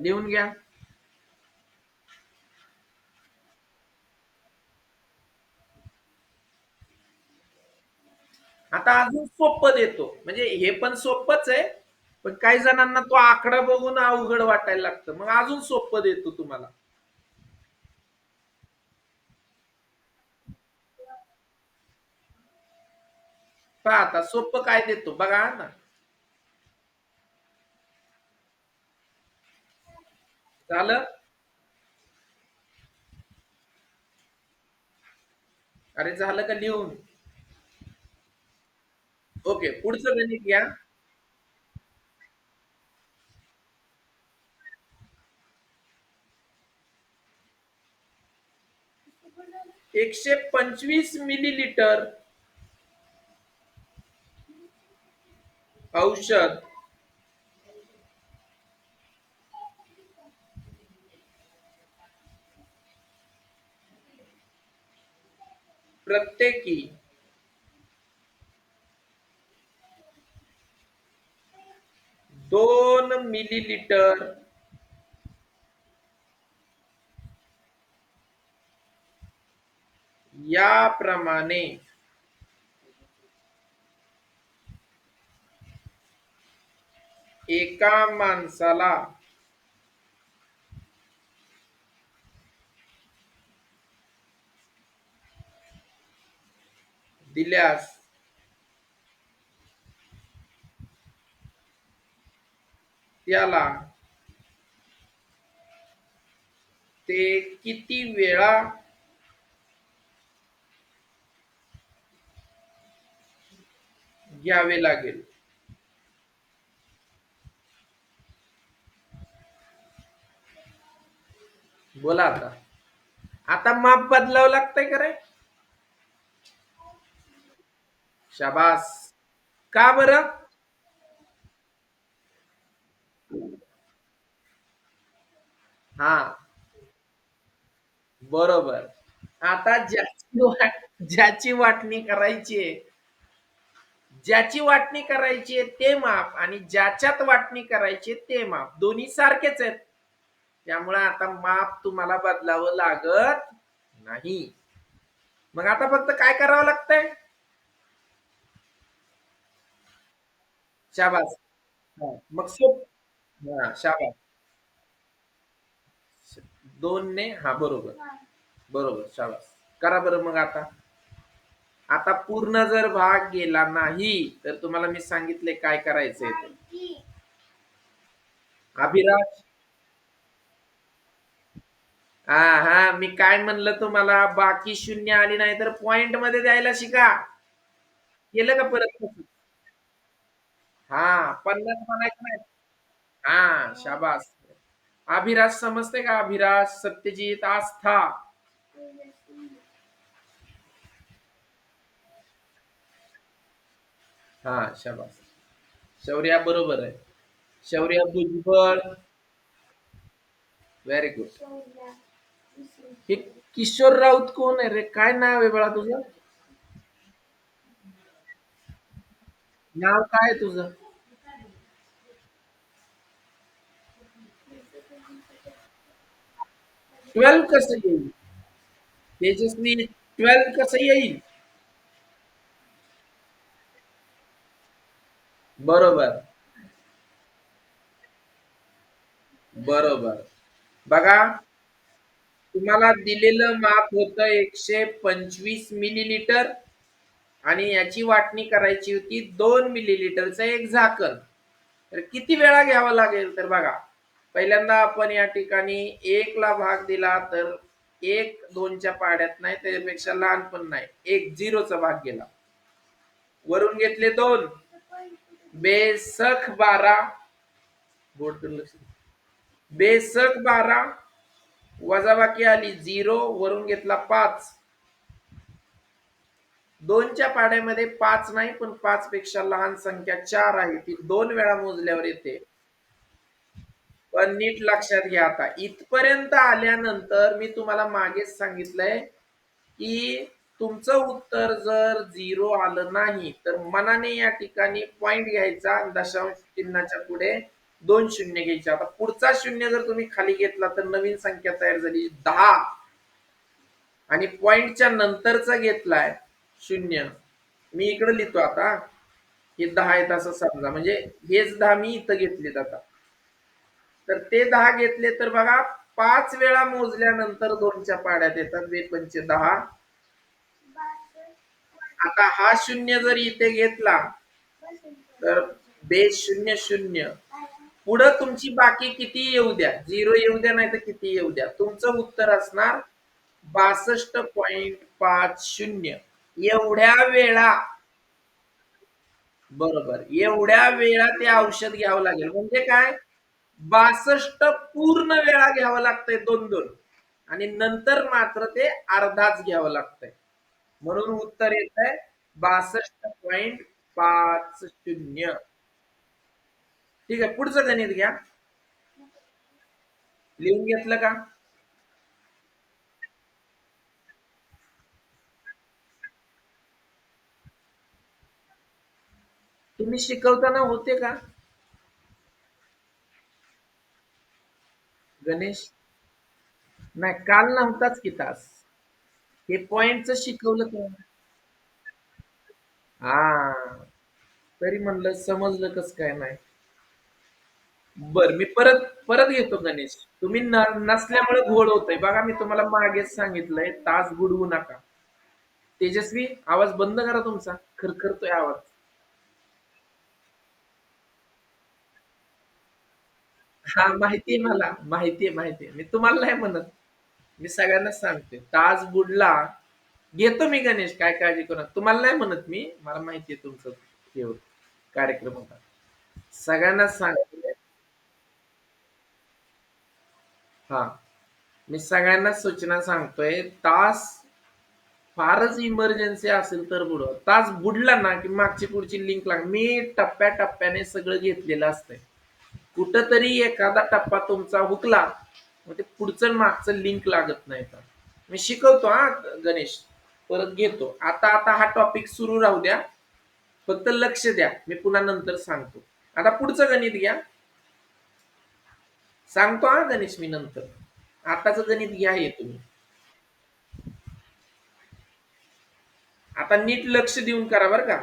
लिहून घ्या. आता अजून सोपं देतो, म्हणजे हे पण सोपंच आहे, पण काही जणांना तो आकडा बघून अवघड वाटायला लागतं, मग अजून सोपं देतो तुम्हाला. पहा आता सोपं काय देतो बघा ना. झालं? अरे झालं का लिहून? ओके, पुढचं गणित घ्या. 125 मिलीलिटर औषध प्रत्येकी 2 मिलीलिटर याप्रमाणे एका माणसाला दिल्यास त्याला ते किती वेळा घ्यावे लागेल? बोला आता. आता माप बदलावं लागतंय का रे? शाबास. का बरं? हा, बरोबर. आता ज्याची वाटणी करायची आहे, ज्याची वाटणी करायची आहे ते माप आणि ज्याच्यात वाटणी करायची ते माप दोन्ही सारखेच आहेत. त्यामुळे आता माप तुम्हाला बदलावं लागत नाही. मग आता फक्त काय करावं लागतंय? शाबास. हा, मग सोप. हा, शाबास. 2 ने, हा बरोबर, बरोबर, शाबास. करा बरं मग आता. आता पूर्ण जर भाग गेला नाही तर तुम्हाला मी सांगितले काय करायचंय ते. अभिराज. हा हा, मी काय म्हणलं तुम्हाला, बाकी शून्य आली नाही तर पॉइंट मध्ये द्यायला शिका. केलं का परत? हा, 50 म्हणायचं नाही. हा, शाबास. अभिराज समजते का? अभिराज, सत्यजित, आस्था. हा, शाबास. शौर्या बरोबर आहे. शौर्य भुजबळ. Very good. हे किशोर राऊत कोण आहे रे? काय नाव आहे बाळा तुझं? नाव काय आहे तुझं? 12 कसं येईल? तेजस्वी 12 कसं येईल? बरोबर, बरोबर. बघा, तुम्हाला दिलेलं माप होतं 125 मिलीलिटर आणि याची वाटणी करायची होती 2 मिलीलिटरचं एक झाकण. तर किती वेळा घ्यावा लागेल? तर बघा, पहिल्यांदा आपण या ठिकाणी 1 ला भाग दिला तर 1 2च्या पाड्यात नाही, त्याच्यापेक्षा लहान पण नाही, 1 0चा भाग गेला. वरून घेतले 2, 2 बेसख 12. बोर्ड लक्ष. बेसक 12 वजाबाकी आली 0 वरून घेतला 5. 2च्या पाड्यामध्ये 5 नाही, पण 5 पेक्षा लहान संख्या 4 आहे. ती 2 वेळा मोजल्यावर येते. पण नीट लक्षात घ्या, आता इथपर्यंत आल्यानंतर मी तुम्हाला मागेच सांगितलंय की तुमचं उत्तर जर 0 आलं नाही तर मनाने या ठिकाणी पॉइंट घ्यायचा, दशांश चिन्हाच्या पुढे 2 शून्य घ्यायचे. आता पुढचा शून्य जर तुम्ही खाली घेतला तर नवीन संख्या तयार झाली 10, आणि पॉइंटच्या नंतरचा घेतलाय 0. मी इकडे लिहितो आता, हे 10 आहेत असं समजा, म्हणजे हेच 10 मी इथं घेतलेत आता. तर ते 10 घेतले तर बघा 5 वेळा मोजल्यानंतर 2च्या पाड्यात येतात. 2 पंचे 10. आता हा शून्य जर इथे घेतला तर बेस 0 0. पुढं तुमची बाकी किती येऊ द्या, 0 येऊ द्या नाही तर किती येऊ द्या, तुमचं उत्तर असणार 62.50. एवढ्या वेळा, बरोबर, एवढ्या वेळा ते औषध घ्यावं लागेल. म्हणजे काय, 62 पूर्ण वेळा घ्यावं लागतंय, 2-2, आणि नंतर मात्र ते अर्धाच घ्यावं लागतंय. म्हणून उत्तर येत आहे 62.50. ठीक आहे, पुढचं गणित घ्या. लिहून घेतलं का? तुम्ही शिकवताना होते का गणेश? नाही, काल नव्हताच की तास. हे पॉइंटच शिकवलं का? हा, तरी म्हणलं समजलं कस काय नाही. बर, मी परत परत घेतो गणेश. तुम्ही नसल्यामुळे घोळ होतोय बघा. मी तुम्हाला मागेच सांगितलंय तास बुडवू नका. तेजस्वी, आवाज बंद करा तुमचा, खरखरतोय आवाज. हा, माहितीये मला, माहितीये. मी तुम्हाला नाही म्हणत, मी सगळ्यांना सांगते तास बुडला. घेतो मी गणेश, काय काळजी करू नका. तुम्हाला नाही म्हणत मी, मला माहितीये तुमचं हे होत कार्यक्रम होता. सगळ्यांना सांगते. हा, मी सगळ्यांना सूचना सांगतोय, तास फारच इमर्जन्सी असेल तर बुडवा. तास बुडला ना की मागची पुढची लिंक लाग. मी टप्प्याटप्प्याने सगळं घेतलेलं असतंय. कुठंतरी एखादा टप्पा तुमचा हुकला, मग ते पुढचं मागचं लिंक लागत नाही. तर मी शिकवतो हा गणेश, परत घेतो. आता आता हा टॉपिक सुरू राहू द्या, फक्त लक्ष द्या. मी पुन्हा नंतर सांगतो. आता पुढचं गणित घ्या. सांगतो हा गणेश मी नंतर. आताच गणित घ्या हे तुम्ही. आता नीट लक्ष देऊन करा बरं का.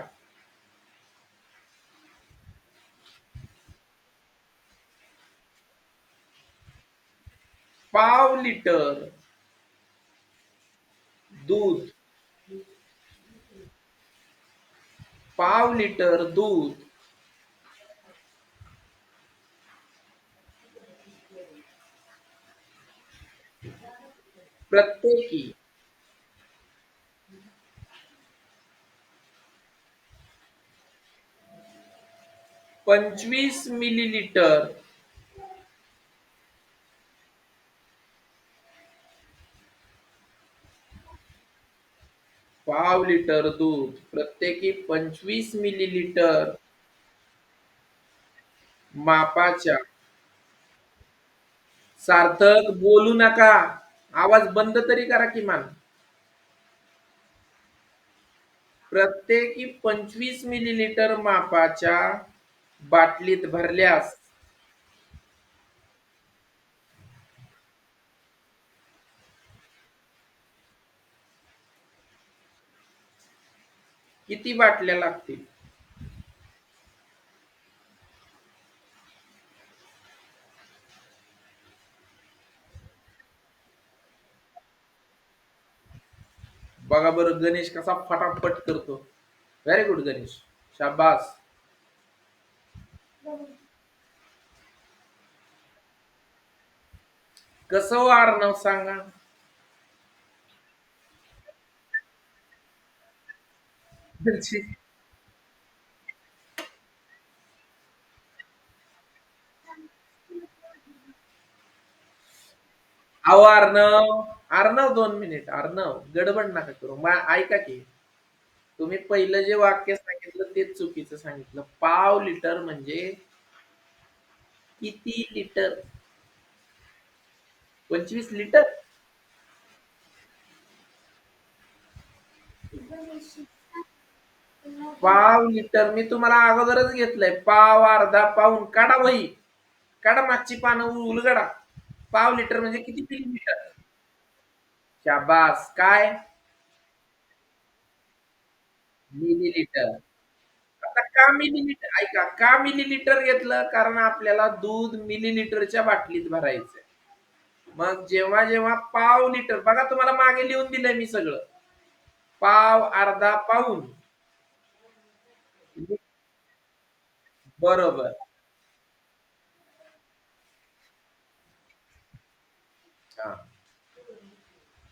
पाव लिटर दूध, पाव लिटर दूध प्रत्येकी 25 मिलीलीटर पाव लिटर दूध प्रत्येकी 25 मिलीलीटर मापाच्या. सार्थक, बोलू नका, आवाज बंद तरी करा किमान. प्रत्येकी 25 मिलीलीटर मापाच्या बाटलीत भरल्यास किती बाटल्या लागतील? बघा बरं गणेश कसा फटाफट करतो. व्हेरी गुड गणेश, शाबास. कसं वाढणं सांगा. म्हणजे अहो अर्णव, अर्णव 2 मिनिट, अर्णव गडबड नका करू. ऐका की, तुम्ही पहिलं जे वाक्य सांगितलं तेच चुकीचं सांगितलं. पाव लिटर म्हणजे किती लिटर? 25 लिटर? पाव लिटर मी तुम्हाला अगोदरच घेतलंय. पाव, अर्धा पाऊन. काढा वही, काढा मागची पानं उलगडा. पाव लिटर म्हणजे किती मिलीलीटर? शाबास. काय? मिलीलीटर. आता का मिलीलीटर, ऐका, का मिलीलीटर घेतलं? कारण आपल्याला दूध मिलीलीटरच्या बाटलीत भरायचंय. मग जेव्हा जेव्हा पाव लिटर, बघा तुम्हाला मागे लिहून दिलंय मी सगळं. पाव, अर्धा पाऊन. बरोबर. हा,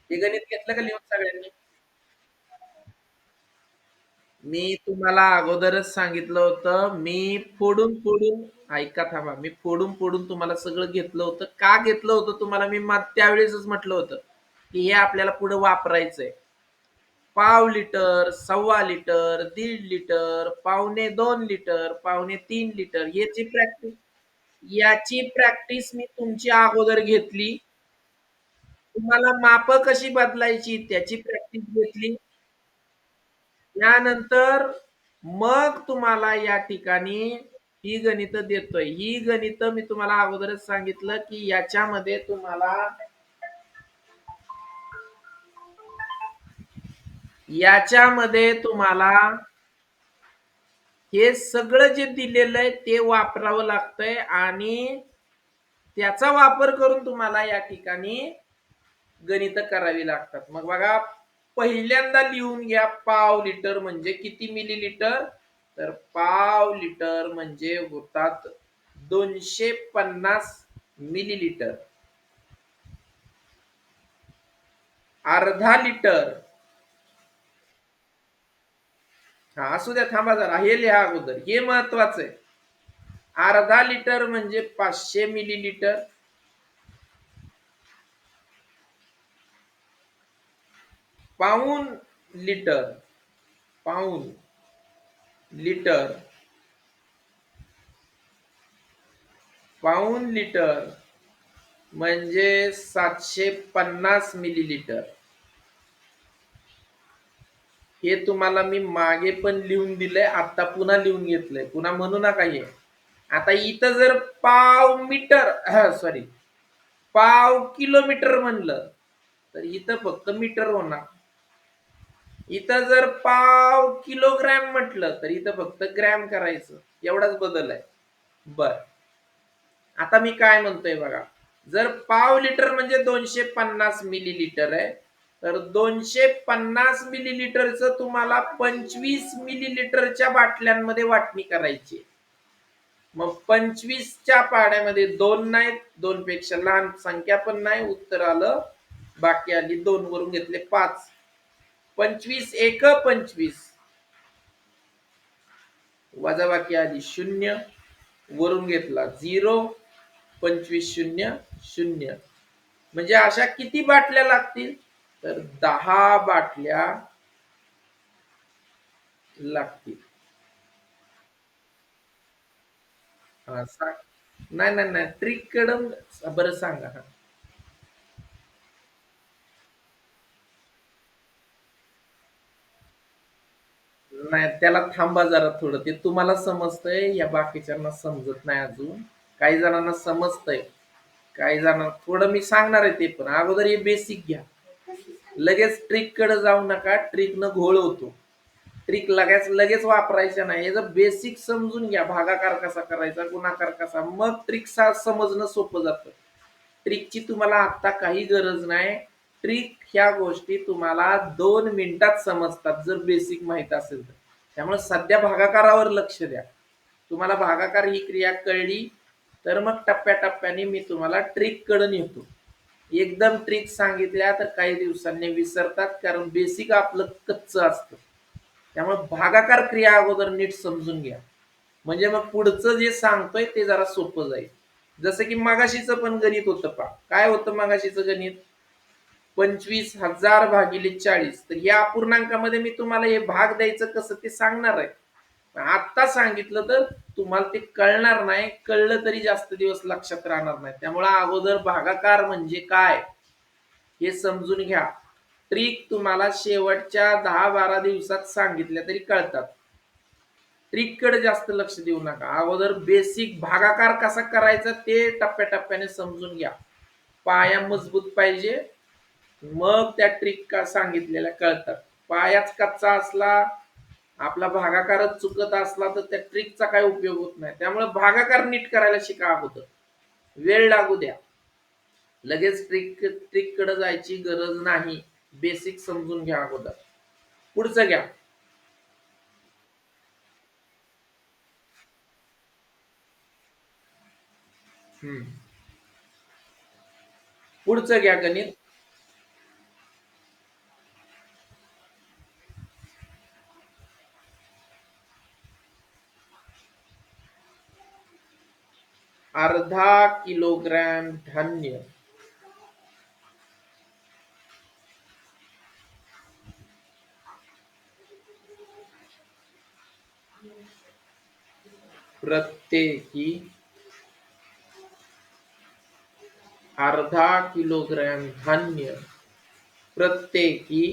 हे गणित घेतलं का लिहून सगळ्यांनी? मी तुम्हाला अगोदरच सांगितलं होतं, मी फोडून फोडून, ऐका थांबा, मी फोडून फोडून तुम्हाला सगळं घेतलं होतं. का घेतलं होतं तुम्हाला मी त्यावेळेसच म्हटलं होतं की हे आपल्याला पुढे वापरायचंय. पाव लिटर, सव्वा लिटर, 1.5 लिटर, 1.25 लिटर, 2.25 लिटर, याची प्रॅक्टिस मी तुमची अगोदर घेतली. तुम्हाला माप कशी बदलायची त्याची प्रॅक्टिस घेतली. त्यानंतर मग तुम्हाला या ठिकाणी ही गणितं देतोय. ही गणितं मी तुम्हाला अगोदरच सांगितलं की याच्यामध्ये तुम्हाला हे सगळं जे दिलेलं आहे ते वापरावं लागतंय आणि त्याचा वापर करून तुम्हाला या ठिकाणी गणितं करावी लागतात. मग बघा, पहिल्यांदा लिहून घ्या, पाव लिटर म्हणजे किती मिलीलीटर? तर पाव लिटर म्हणजे होतात 250 मिलीलीटर. अर्धा लिटर, हा असू द्या, थांबा जरा, हे लिहा अगोदर, हे महत्वाचं आहे. अर्धा लिटर म्हणजे 500 मिलीलीटर. पाऊण लिटर, पाऊण लिटर, पाऊण लिटर म्हणजे 750 मिलीलीटर. हे तुम्हाला मी मागे पण लिहून दिलंय, आता पुन्हा लिहून घेतलंय, पुन्हा म्हणू नका हे. आता इथं जर पाव मीटर, सॉरी, पाव किलोमीटर म्हणलं तर इथं फक्त मीटर होणार. इथं जर पाव किलोग्रॅम म्हटलं तर इथं फक्त ग्रॅम करायचं. एवढाच बदल आहे. बर, आता मी काय म्हणतोय बघा, जर पाव लिटर म्हणजे 250 मिलीलीटर आहे, तर 250 मिलीलीटरचं तुम्हाला 25 मिलीलीटरच्या बाटल्यांमध्ये वाटणी करायची. मग 25च्या पाड्यामध्ये 2 नाहीत, 2 पेक्षा लहान संख्या पण नाही, उत्तर आलं, बाकी आली 2 वरून घेतले 5. 25 एक 25, वजा बाकी आली 0, वरून घेतला 0, 25 शून्य 0. म्हणजे अशा किती बाटल्या लागतील? तर 10 बाटल्या लागतील. हा सांग. नाही नाही नाही, ट्रिक कडून बरं सांगा. हा, नाही, त्याला थांबा जरा थोडं, ते तुम्हाला समजतंय, या बाकीच्यांना समजत नाही अजून. काही जणांना समजतंय, काही जणांना थोडं मी सांगणार आहे, ते पण अगोदर हे बेसिक घ्या. लगेच ट्रिक कडे जाऊ नका, ट्रिक न घोळ होतो. ट्रिक लगेच लगेच वापरायच्या नाही, याचं बेसिक समजून घ्या. भागाकार कसा करायचा, गुणाकार कसा, मग ट्रिक समजणं सोपं जातं. ट्रिकची तुम्हाला आता काही गरज नाही. ट्रिक ह्या गोष्टी तुम्हाला 2 मिनिटात समजतात जर बेसिक माहित असेल तर. त्यामुळे सध्या भागाकारावर लक्ष द्या. तुम्हाला भागाकार ही क्रिया कळली तर मग टप्प्याटप्प्याने मी तुम्हाला ट्रिक कडे नेतो. एकदम ट्रिक सांगितल्या तर काही दिवसांनी विसरतात, कारण बेसिक आपलं कच्च असतं. त्यामुळे भागाकार क्रिया अगोदर नीट समजून घ्या, म्हणजे मग पुढचं जे सांगतोय ते जरा सोपं जाईल. जसं की मगाशीचं पण गणित होतं पहा. काय होतं मगाशीचं गणित? 25,000 भागिले 40. तर या अपूर्णांकामध्ये मी तुम्हाला हे भाग द्यायचं कसं ते सांगणार आहे. आत्ता सांगितलं तर तुम्हाला ते कळणार नाही. कळलं तरी जास्त दिवस लक्षात राहणार नाही. त्यामुळे अगोदर भागाकार म्हणजे काय हे समजून घ्या. ट्रिक तुम्हाला शेवटच्या 10-12 दिवसात सांगितल्या तरी कळतात. ट्रिककडे जास्त लक्ष देऊ नका. अगोदर बेसिक भागाकार कसा करायचा ते टप्प्याटप्प्याने समजून घ्या. पाया मजबूत पाहिजे, मग त्या ट्रिक का सांगितलेल्या कळतात. पायाच कच्चा असला, आपला भागाकारच चुकत असला तर त्या ट्रिकचा काही उपयोग होत नाही. त्यामुळे भागाकार नीट करायला शिका अगोदर. वेळ लागू द्या. लगेच ट्रिककडे जायची गरज नाही. बेसिक समजून घ्या अगोदर. पुढचं घ्या. हम्म. पुढचं घ्या गणित. अर्धा किलोग्रॅम धान्य प्रत्येकी अर्धा किलोग्रॅम धान्य प्रत्येकी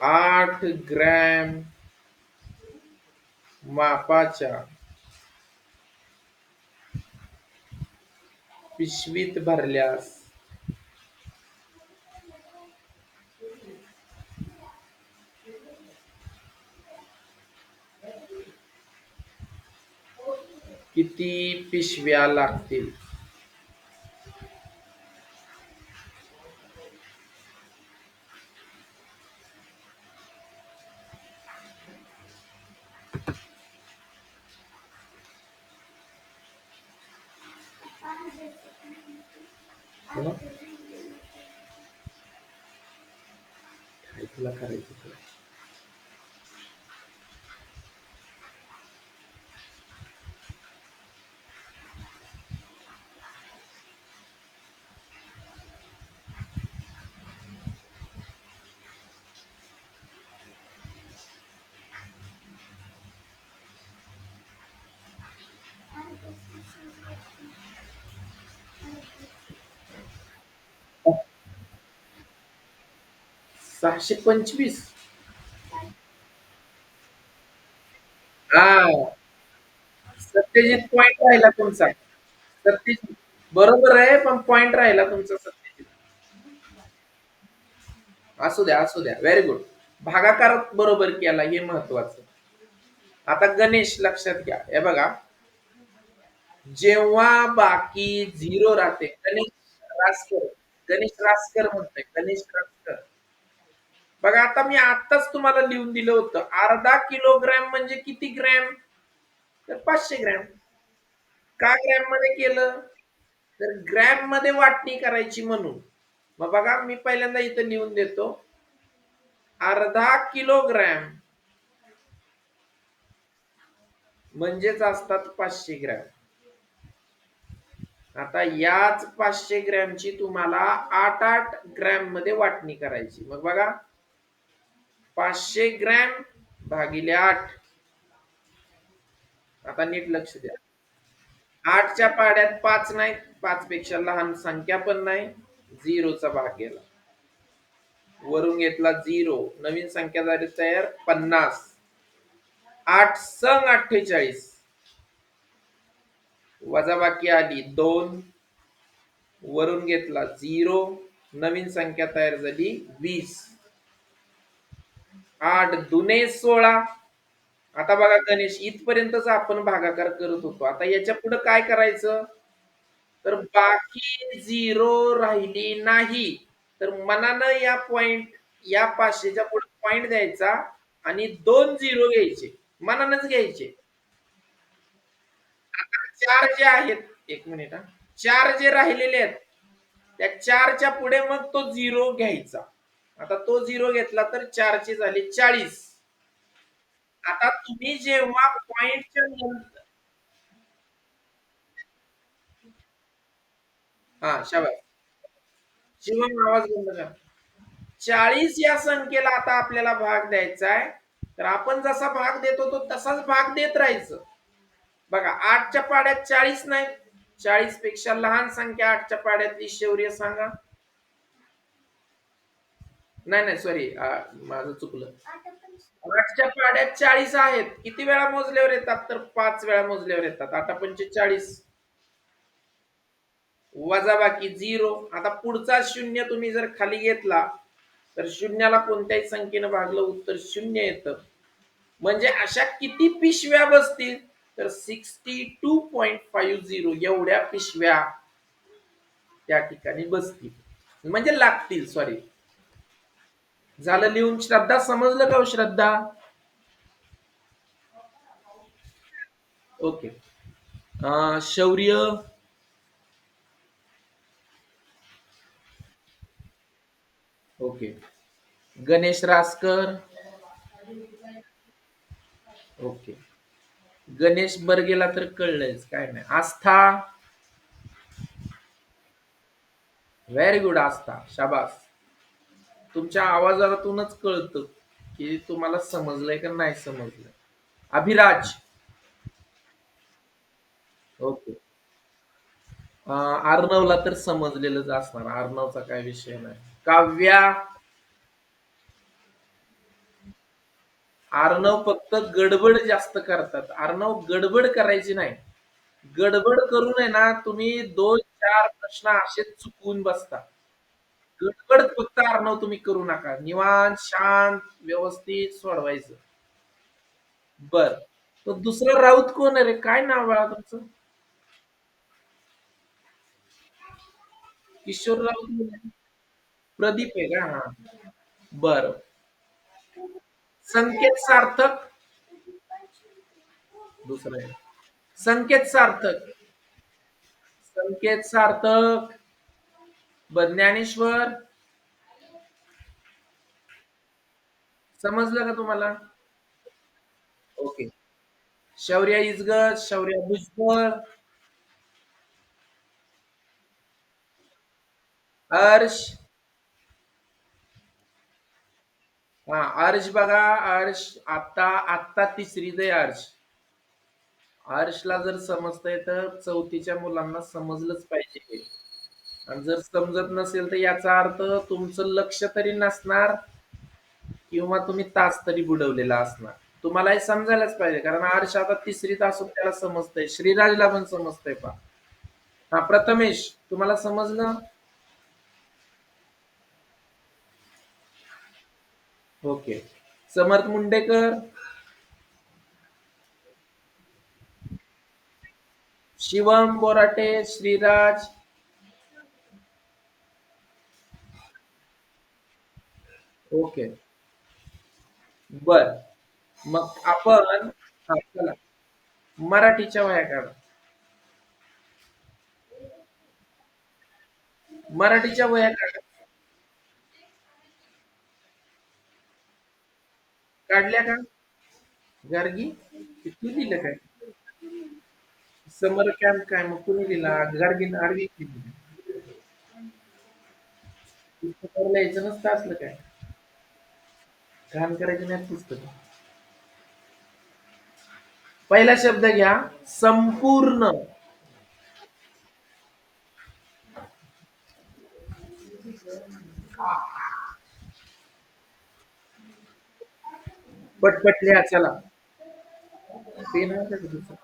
8 ग्रॅम मापाच्या पिशवीत भरल्यास किती पिशव्या लागतील? तुला करायचं 625. हा, सत्यजित पॉइंट राहिला तुमचा. सत्यजित बरोबर आहे, पण पॉइंट राहिला तुमचा सत्यजित. असू द्या, असू द्या. Very good. भागाकार बरोबर केला हे महत्वाचं. आता गणेश लक्षात घ्या. हे बघा, जेव्हा बाकी 0 राहते. गणेश रासकर. गणेश रासकर म्हणतोय. गणेश रासकर. बघा, आता मी आत्ताच तुम्हाला लिहून दिलं होतं. अर्धा किलोग्रॅम म्हणजे किती ग्रॅम? तर 500 ग्रॅम. का ग्रॅम मध्ये केलं? तर ग्रॅम मध्ये वाटणी करायची म्हणून. मग बघा, मी पहिल्यांदा इथं लिहून देतो. अर्धा किलोग्रॅम म्हणजेच असतात 500 ग्रॅम. आता याच 500 ग्रॅमची तुम्हाला 8-8 ग्रॅम मध्ये वाटणी करायची. मग बघा, 500 ग्रॅम भागिले 8. आता नीट लक्ष द्या. 8च्या पाड्यात 5 नाही, 5 पेक्षा लहान संख्या पण नाही. 0चा भाग गेला, वरून घेतला 0. नवीन संख्या झाली तयार 50. 8 संग 48. वजाबाकी आली 2. वरून घेतला 0. नवीन संख्या तयार झाली 20. 8 दुने 16. आता बघा गणेश, इथपर्यंतच आपण भागाकार करत होतो. आता याच्या पुढे काय करायचं? तर बाकी 0 राहिली नाही तर मनानं या 500च्या पुढे पॉइंट द्यायचा आणि 2 0 घ्यायचे. मनानच घ्यायचे. आता 4 जे आहेत, एक मिनिट हा. 4 जे राहिलेले आहेत, त्या 4च्या पुढे मग तो 0 घ्यायचा. आता तो 0 घेतला तर 4 ची झाली 40. आता तुम्ही जेव्हा पॉइंटच्या नंतर, हा शाबास, शिवम आवाज बंद करा. 40 या संख्येला आता आपल्याला भाग द्यायचा आहे. तर आपण जसा भाग देतो तो तसाच भाग देत राहायचं. बघा 8च्या पाड्यात 40 नाही. 40 पेक्षा लहान संख्या 8च्या पाड्यातली शौर्य सांगा. नाही नाही सॉरी, माझं चुकलं. 8च्या पाड्यात 40 आहेत. किती वेळा मोजल्यावर येतात? तर 5 वेळा मोजल्यावर येतात. 8 पंचे 40, वजाबाकी 0. आता पुढचा शून्य तुम्ही जर खाली घेतला तर शून्याला कोणत्याही संख्येनं भागलं उत्तर 0 येतं. म्हणजे अशा किती पिशव्या बसतील? तर 62.50 एवढ्या पिशव्या त्या ठिकाणी बसतील, म्हणजे लागतील. सॉरी, झालं लिहून. श्रद्धा समजलं का हो श्रद्धा? ओके. शौर्य, ओके. गणेश रासकर, ओके. गणेश बर्गेला तर कळलंच, काय नाही. आस्था, व्हेरी गुड आस्था, शाबास. तुमच्या आवाजातूनच कळतं की तुम्हाला समजलंय का नाही समजलं. अभिराज, ओके. अर्णवला तर समजलेलंच असणार, अर्णवचा काय विषय नाही. काव्या, अर्णव फक्त गडबड जास्त करतात. अर्णव गडबड करायची नाही. गडबड करू नये ना, तुम्ही 2-4 प्रश्न असेच चुकवून बसता. गडबड फक्त अर्णव तुम्ही करू नका. निवांत शांत व्यवस्थित सोडवायचं. बर. तो दुसरा राऊत कोण आहे रे? काय नाव बाळा तुमचं? किशोर राऊत. प्रदीप आहे का? हा. बर. संकेत सार्थक, दुसरं आहे. संकेत सार्थक, संकेत सार्थक. ज्ञानेश्वर, समजलं का तुम्हाला? ओके. शौर्य इजगत, शौर्य भुजबळ, हर्ष. हा, हर्ष बघा. हर्ष आता आता तिसरीत आहे हर्ष. हर्षला जर समजतंय तर चौथीच्या मुलांना समजलंच पाहिजे. आणि जर समजत नसेल तर याचा अर्थ तुमचं लक्ष तरी नसणार किंवा तुम्ही तास तरी बुडवलेला असणार. तुम्हाला हे समजायलाच पाहिजे, कारण हर्ष आता तिसरीत असून त्याला समजतंय. श्रीराजला पण समजतंय पा. हा, प्रथमेश, तुम्हाला समजलं? ओके. समर्थ मुंडेकर, शिवम बोराटे, श्रीराज, ओके. बर. मग आपण, हा, चला, मराठीच्या वह्या काढा. मराठीच्या वह्या काढा. काढल्या का? गार्गी किती दिलं काय? समर कॅम्प काय मग कुणी दिला? गार्गीन आरवी दिली. पुस्तकावर लिहायचं नसतं असलं काय? घाण करायची नाही पुस्तक. पहिला शब्द घ्या, संपूर्ण. पटपट लिहा चला. पेन आहे का तुझं?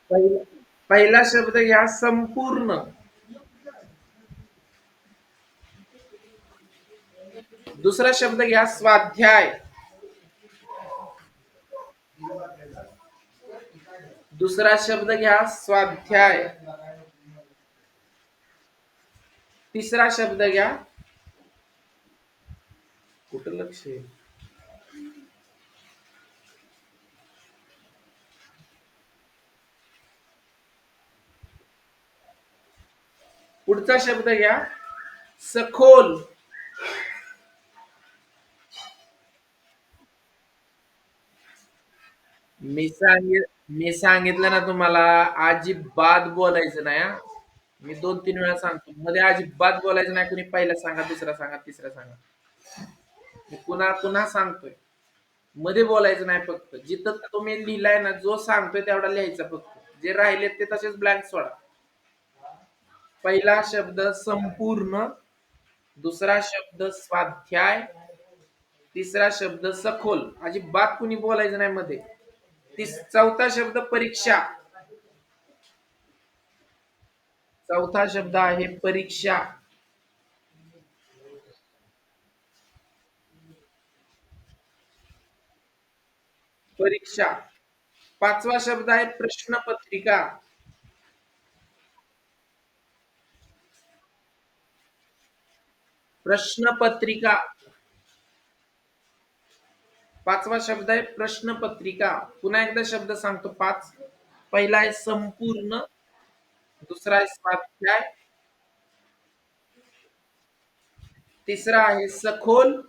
पहिला पहिला शब्द घ्या, संपूर्ण. दुसरा शब्द घ्या, स्वाध्याय. दुसरा शब्द घ्या, स्वाध्याय. तिसरा शब्द घ्या, कुठं लक्ष आहे? पुढचा शब्द घ्या, सखोल. मी सांगितलं ना तुम्हाला, अजिबात बोलायचं नाही हा. मी 2-3 वेळा सांगतो. मध्ये अजिबात बोलायचं नाही. कुणी पहिला सांगा, दुसरा सांगा, तिसरा सांगा. मी पुन्हा पुन्हा सांगतोय. मध्ये बोलायचं नाही फक्त. जिथं तुम्ही लिहिलाय ना, जो सांगतोय तेवढा लिहायचा फक्त. जे राहिले ते तसेच ब्लँक सोडा. पहिला शब्द संपूर्ण, दुसरा शब्द स्वाध्याय, तिसरा शब्द सखोल. अजिबात कुणी बोलायचं नाही मध्ये. चौथा शब्द परीक्षा. चौथा शब्द आहे परीक्षा. परीक्षा. पाचवा शब्द आहे प्रश्नपत्रिका. प्रश्नपत्रिका. पाचवा शब्द आहे प्रश्नपत्रिका. पुन्हा एकदा शब्द सांगतो पाच. पहिला आहे संपूर्ण, दुसरा आहे स्वाध्याय, तिसरा आहे सखोल,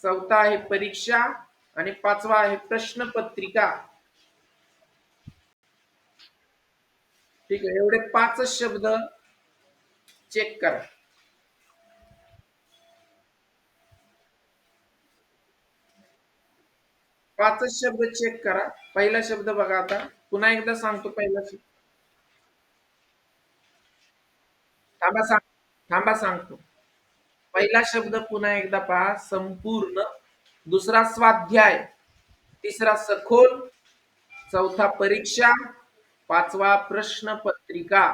चौथा आहे परीक्षा आणि पाचवा आहे प्रश्नपत्रिका. ठीक आहे, एवढे पाचच शब्द चेक करा. पाचच शब्द चेक करा. पहिला शब्द बघा आता. पुन्हा एकदा सांगतो पहिला शब्द. थांबा सांग थांबा सांगतो. पहिला शब्द पुन्हा एकदा पहा, संपूर्ण. दुसरा स्वाध्याय, तिसरा सखोल, चौथा परीक्षा, पाचवा प्रश्नपत्रिका.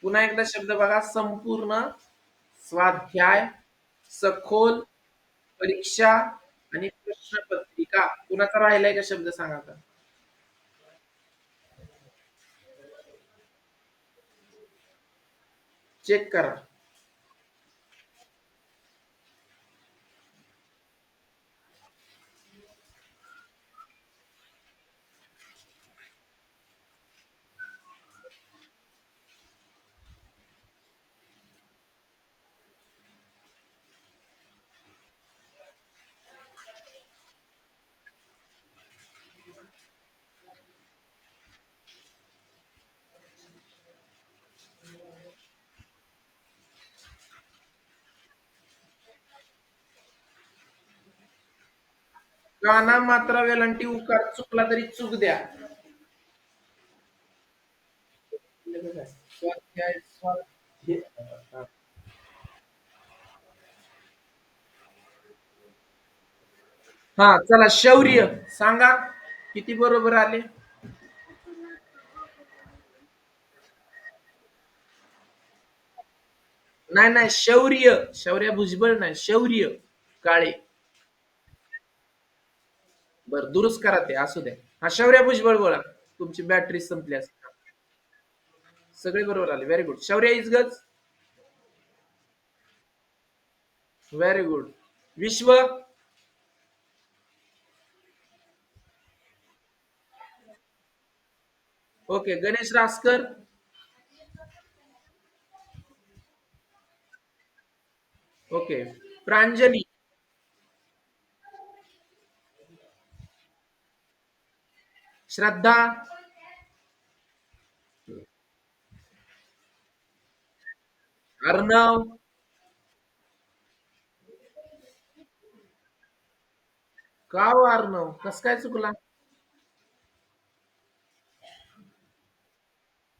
पुन्हा एकदा शब्द बघा, संपूर्ण, स्वाध्याय, सखोल, परीक्षा आणि प्रश्नपत्रिका. कुणाचा राहिलाय का शब्द सांगा आता. चेक करा. काना मात्रा वेलांटी उकार चुकला तरी चूक द्या. स्वाध्याय, स्वाध्याय. हा चला, शौर्य सांगा किती बरोबर आले. नाही नाही, शौर्य. शौर्य भुजबळ नाही, शौर्य काळे. बर, दुरुस्त करा ते, असू द्या. हा शौर्य भुजबळ बोला. तुमची बॅटरी संपली असेल. सगळे बरोबर आले, व्हेरी गुड. शौर्य इजगज, व्हेरी गुड. विश्व, ओके. गणेश रासकर, ओके. प्रांजली, श्रद्धा, अर्णव, का हो अर्णव, कस काय चुकला.